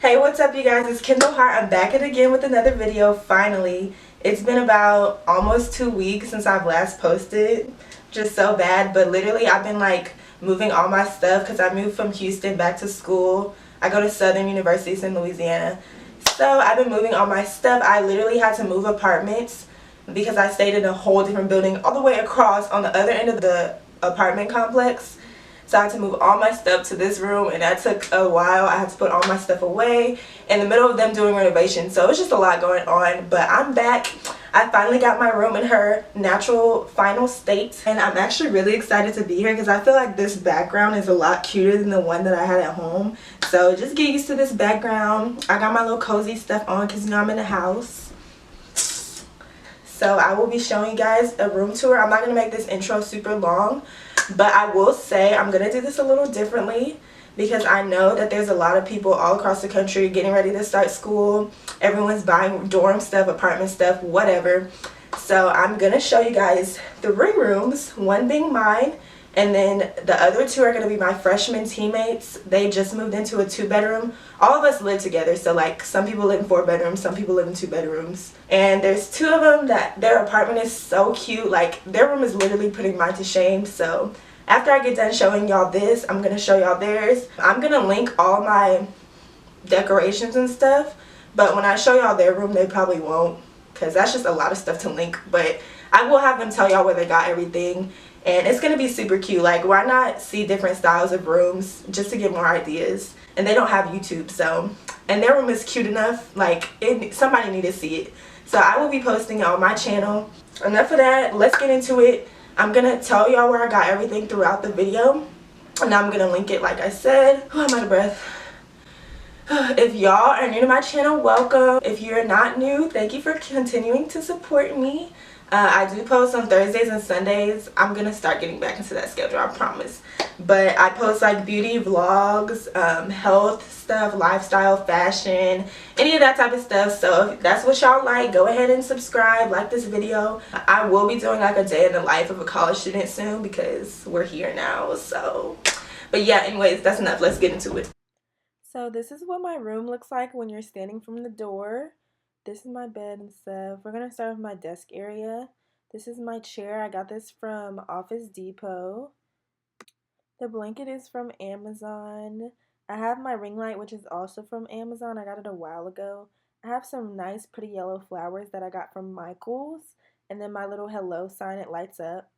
Hey, what's up you guys? It's Kendall Hart. I'm back at again with another video, finally. It's been about almost 2 weeks since I've last posted. Just so bad, but literally I've been like moving all my stuff because I moved from Houston back to school. I go to Southern University in Louisiana. So I've been moving all my stuff. I literally had to move apartments because I stayed in a whole different building all the way across on the other end of the apartment complex. So I had to move all my stuff to this room, and that took a while. I had to put all my stuff away in the middle of them doing renovations. So it was just a lot going on, but I'm back. I finally got my room in her natural final state, and I'm actually really excited to be here because I feel like this background is a lot cuter than the one that I had at home. So just get used to this background. I got my little cozy stuff on because you know I'm in the house. So I will be showing you guys a room tour. I'm not going to make this intro super long, but I will say I'm going to do this a little differently because I know that there's a lot of people all across the country getting ready to start school. Everyone's buying dorm stuff, apartment stuff, whatever. So I'm going to show you guys 3 rooms, one being mine, and then the other 2 are going to be my freshman teammates. They just moved into a 2-bedroom. All of us live together, so like some people live in 4 bedrooms, some people live in 2 bedrooms. And there's 2 of them that their apartment is so cute. Like their room is literally putting mine to shame. So after I get done showing y'all this, I'm going to show y'all theirs. I'm going to link all my decorations and stuff, but when I show y'all their room, they probably won't because that's just a lot of stuff to link. But I will have them tell y'all where they got everything. And it's going to be super cute. Like, why not see different styles of rooms just to get more ideas? And they don't have YouTube, so. And their room is cute enough. Like, somebody need to see it. So I will be posting it on my channel. Enough of that. Let's get into it. I'm going to tell y'all where I got everything throughout the video. And I'm going to link it like I said. Oh, I'm out of breath. If y'all are new to my channel, welcome. If you're not new, thank you for continuing to support me. I do post on Thursdays and Sundays. I'm gonna start getting back into that schedule, I promise. But I post like beauty vlogs, health stuff, lifestyle, fashion, any of that type of stuff. So if that's what y'all like, go ahead and subscribe, like this video. I will be doing like a day in the life of a college student soon because we're here now. So, but yeah, anyways, that's enough. Let's get into it. So this is what my room looks like when you're standing from the door. This is my bed and stuff. We're going to start with my desk area. This is my chair. I got this from Office Depot. The blanket is from Amazon. I have my ring light, which is also from Amazon. I got it a while ago. I have some nice pretty yellow flowers that I got from Michael's. And then my little hello sign, it lights up.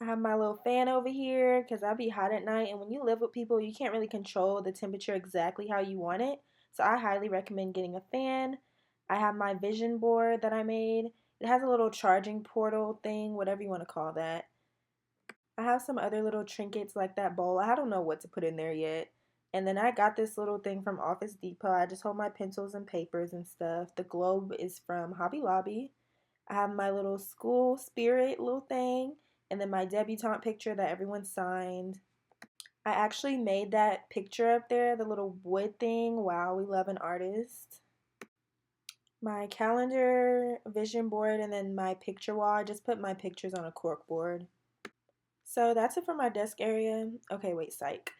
I have my little fan over here because I'll be hot at night, and when you live with people, you can't really control the temperature exactly how you want it. So I highly recommend getting a fan. I have my vision board that I made. It has a little charging portal thing, whatever you want to call that. I have some other little trinkets like that bowl. I don't know what to put in there yet. And then I got this little thing from Office Depot. I just hold my pencils and papers and stuff. The globe is from Hobby Lobby. I have my little school spirit little thing, and then my debutante picture that everyone signed. I actually made that picture up there, the little wood thing. Wow, we love an artist. My calendar, vision board, and then my picture wall. I just put my pictures on a cork board. So that's it for my desk area. Okay, wait, psych.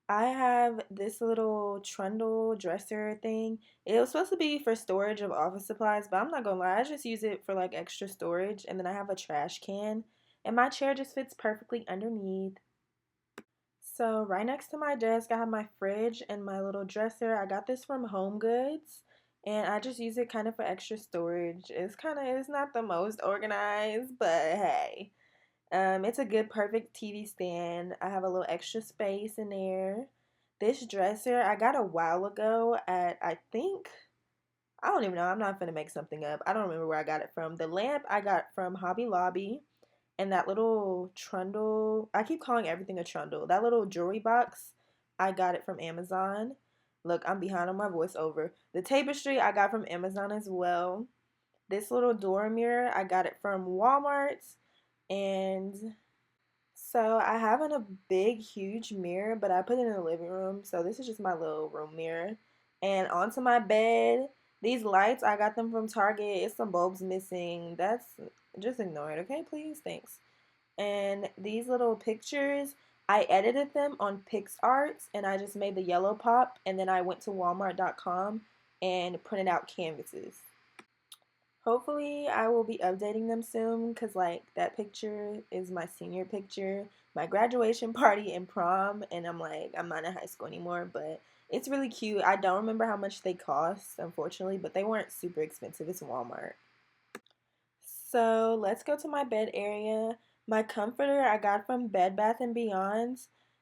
I have this little trundle dresser thing. It was supposed to be for storage of office supplies, but I'm not gonna lie, I just use it for like extra storage. And then I have a trash can, and my chair just fits perfectly underneath. So right next to my desk, I have my fridge and my little dresser. I got this from Home Goods, and I just use it kind of for extra storage. It's not the most organized, but hey. It's a good, perfect TV stand. I have a little extra space in there. This dresser I got a while ago at, I don't even know. I'm not gonna make something up. I don't remember where I got it from. The lamp I got from Hobby Lobby. And that little trundle, I keep calling everything a trundle. That little jewelry box, I got it from Amazon. Look, I'm behind on my voiceover. The tapestry I got from Amazon as well. This little door mirror, I got it from Walmart. And so I have a big, huge mirror, but I put it in the living room. So this is just my little room mirror. And onto my bed, these lights, I got them from Target. It's some bulbs missing. Just ignore it, okay, please? Thanks. And these little pictures, I edited them on PixArt, and I just made the yellow pop, and then I went to walmart.com and printed out canvases. Hopefully I will be updating them soon, because like that picture is my senior picture, my graduation party and prom, and I'm like, I'm not in high school anymore, but it's really cute. I don't remember how much they cost, unfortunately, but they weren't super expensive. It's Walmart. So let's go to my bed area. My comforter I got from Bed Bath and Beyond,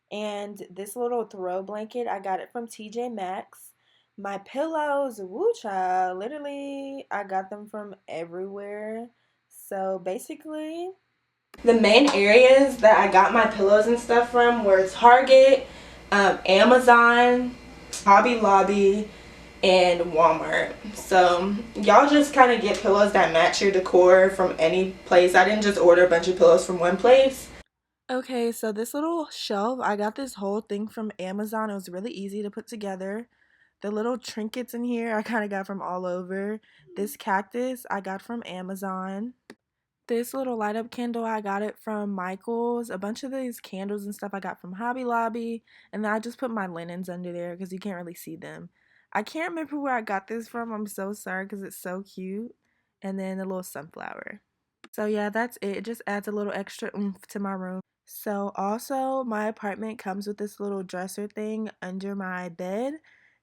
and this little throw blanket I got it from TJ Maxx. My pillows, woo child, literally I got them from everywhere. So basically, the main areas that I got my pillows and stuff from were Target, Amazon, Hobby Lobby, and Walmart. So y'all just kind of get pillows that match your decor from any place. I didn't just order a bunch of pillows from one place. Okay, so this little shelf, I got this whole thing from Amazon. It was really easy to put together. The little trinkets in here I kind of got from all over. This cactus I got from Amazon. This little light up candle, I got it from Michael's. A bunch of these candles and stuff I got from Hobby Lobby. And then I just put my linens under there because you can't really see them. I can't remember where I got this from. I'm so sorry because it's so cute. And then a little sunflower. So yeah, that's it. It just adds a little extra oomph to my room. So also my apartment comes with this little dresser thing under my bed,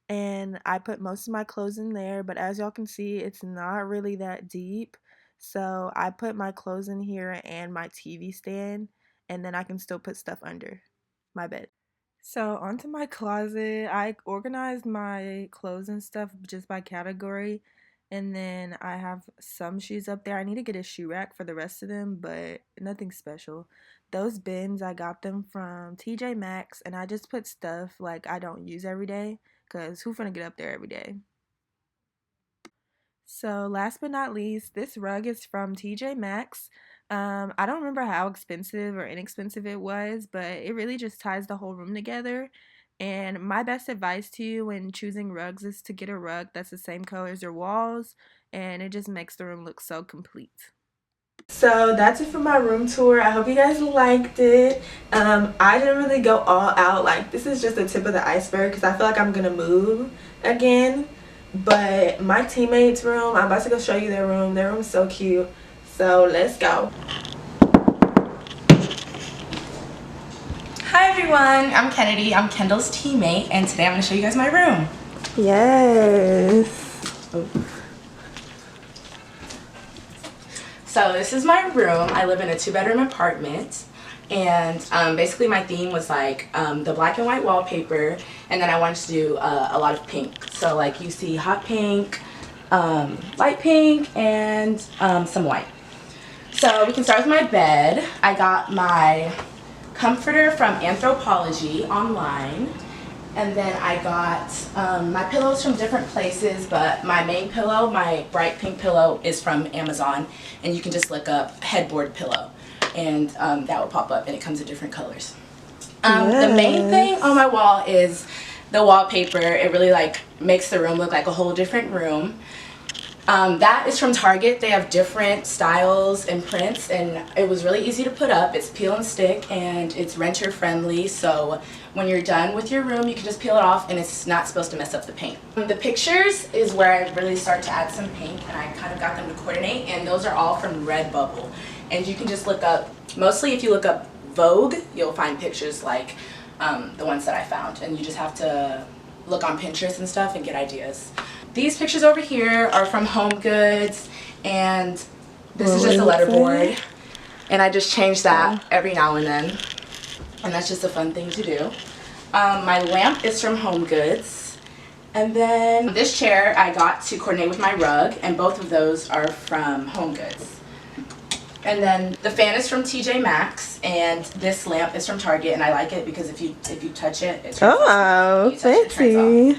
and I put most of my clothes in there, but as y'all can see, it's not really that deep. So I put my clothes in here and my TV stand, and then I can still put stuff under my bed. So onto my closet. I organized my clothes and stuff just by category. And then I have some shoes up there. I need to get a shoe rack for the rest of them, but nothing special. Those bins, I got them from TJ Maxx, and I just put stuff like I don't use every day, because who finna get up there every day? So last but not least, this rug is from TJ Maxx. I don't remember how expensive or inexpensive it was, but it really just ties the whole room together. And my best advice to you when choosing rugs is to get a rug that's the same color as your walls, and it just makes the room look so complete. So that's it for my room tour. I hope you guys liked it. I didn't really go all out. Like, this is just the tip of the iceberg because I feel like I'm gonna move again. But my teammates' room, I'm about to go show you their room. Their room's so cute. So let's go. Hi everyone, I'm Kennedy. I'm Kendall's teammate, and today I'm going to show you guys my room. Yes. Oh. So this is my room. I live in a 2-bedroom apartment, and basically my theme was like the black and white wallpaper, and then I wanted to do a lot of pink. So like you see hot pink, light pink, and some white. So we can start with my bed. I got my comforter from Anthropologie online, and then I got my pillows from different places, but my main pillow, my bright pink pillow, is from Amazon, and you can just look up headboard pillow, and that will pop up, and it comes in different colors. Yes. The main thing on my wall is the wallpaper. It really like makes the room look like a whole different room. That is from Target. They have different styles and prints, and it was really easy to put up. It's peel and stick, and it's renter friendly, so when you're done with your room you can just peel it off, and it's not supposed to mess up the paint. The pictures is where I really start to add some pink, and I kind of got them to coordinate, and those are all from Redbubble. And you can just look up, mostly if you look up Vogue, you'll find pictures like the ones that I found, and you just have to look on Pinterest and stuff and get ideas. These pictures over here are from Home Goods, and this is just a letterboard, and I just change that every now and then, and that's just a fun thing to do. My lamp is from Home Goods, and then this chair I got to coordinate with my rug, and both of those are from Home Goods. And then the fan is from TJ Maxx, and this lamp is from Target, and I like it because if you touch it, it turns off. Fancy.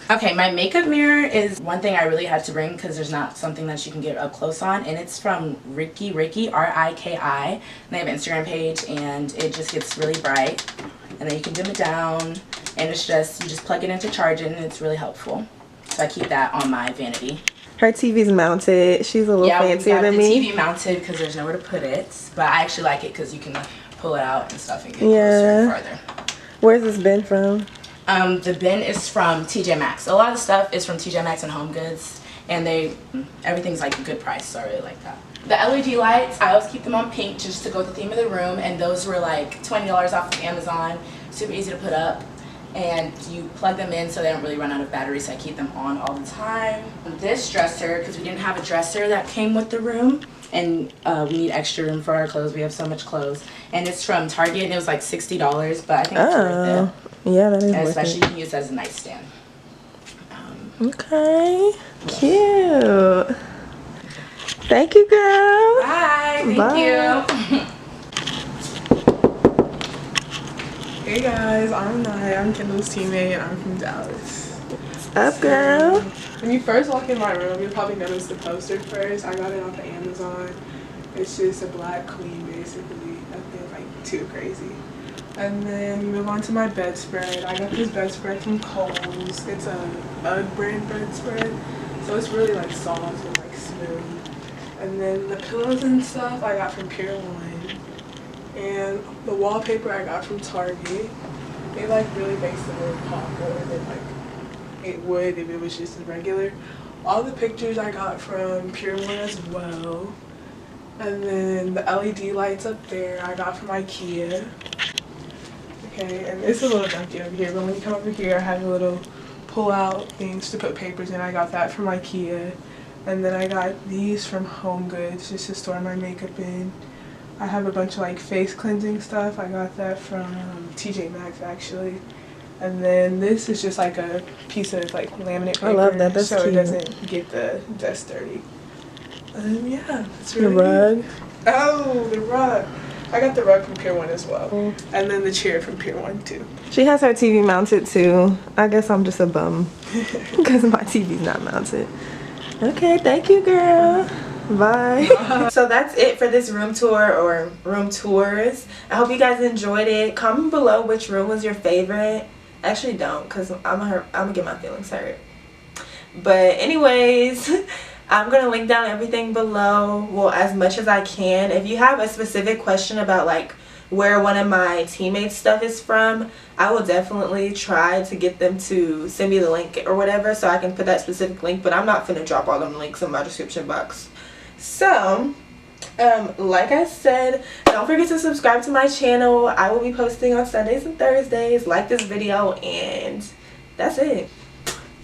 Okay, my makeup mirror is one thing I really had to bring because there's not something that you can get up close on, and it's from Riki, R-I-K-I, and they have an Instagram page, and it just gets really bright, and then you can dim it down, and it's just, you just plug it into charging, and it's really helpful. So I keep that on my vanity. Her TV's mounted. She's a little fancier than me. Yeah, we got the TV mounted because there's nowhere to put it, but I actually like it because you can pull it out and stuff and get closer and farther. Where's this bin from? The bin is from TJ Maxx. A lot of stuff is from TJ Maxx and Home Goods, and everything's like a good price, so I really like that. The LED lights, I always keep them on pink just to go with the theme of the room, and those were like $20 off of Amazon. Super easy to put up, and you plug them in so they don't really run out of battery, so I keep them on all the time. This dresser, because we didn't have a dresser that came with the room, and we need extra room for our clothes. We have so much clothes, and it's from Target, and it was like $60, but I think it's worth it. Yeah, that is and worth especially it. you can use it as a nightstand. Okay, cute. Thank you, girl. Bye. Thank you. Hey guys, I'm Naya. I'm Kendall's teammate and I'm from Dallas. What's up, girl? When you first walk in my room, you'll probably notice the poster first. I got it off of Amazon. It's just a black queen, basically. Nothing like too crazy. And then we move on to my bedspread. I got this bedspread from Kohl's. It's a UGG brand bedspread, so it's really like soft and like smooth. And then the pillows and stuff I got from Pier 1. And the wallpaper I got from Target. It like really makes the room pop more than like it would if it was just regular. All the pictures I got from Pier 1 as well. And then the LED lights up there I got from IKEA. Okay, and it's a little junky over here, but when you come over here I have a little pull out things to put papers in. I got that from IKEA. And then I got these from Home Goods just to store my makeup in. I have a bunch of like face cleansing stuff. I got that from TJ Maxx actually. And then this is just like a piece of like laminate paper. I love that. That's so cute. it doesn't get the desk dirty. Yeah, that's The really rug. Oh, the rug. I got the rug from Pier 1 as well. And then the chair from Pier 1 too. She has her TV mounted too. I guess I'm just a bum because my TV's not mounted. Okay, thank you, girl. Bye. So that's it for this room tour or room tours. I hope you guys enjoyed it. Comment below which room was your favorite. Actually, don't, because I'm gonna get my feelings hurt. But anyways, I'm gonna link down everything below, well, as much as I can. If you have a specific question about like where one of my teammates' stuff is from, I will definitely try to get them to send me the link or whatever so I can put that specific link, but I'm not finna drop all them links in my description box. So like I said, don't forget to subscribe to my channel. I will be posting on Sundays and Thursdays. Like this video, and that's it.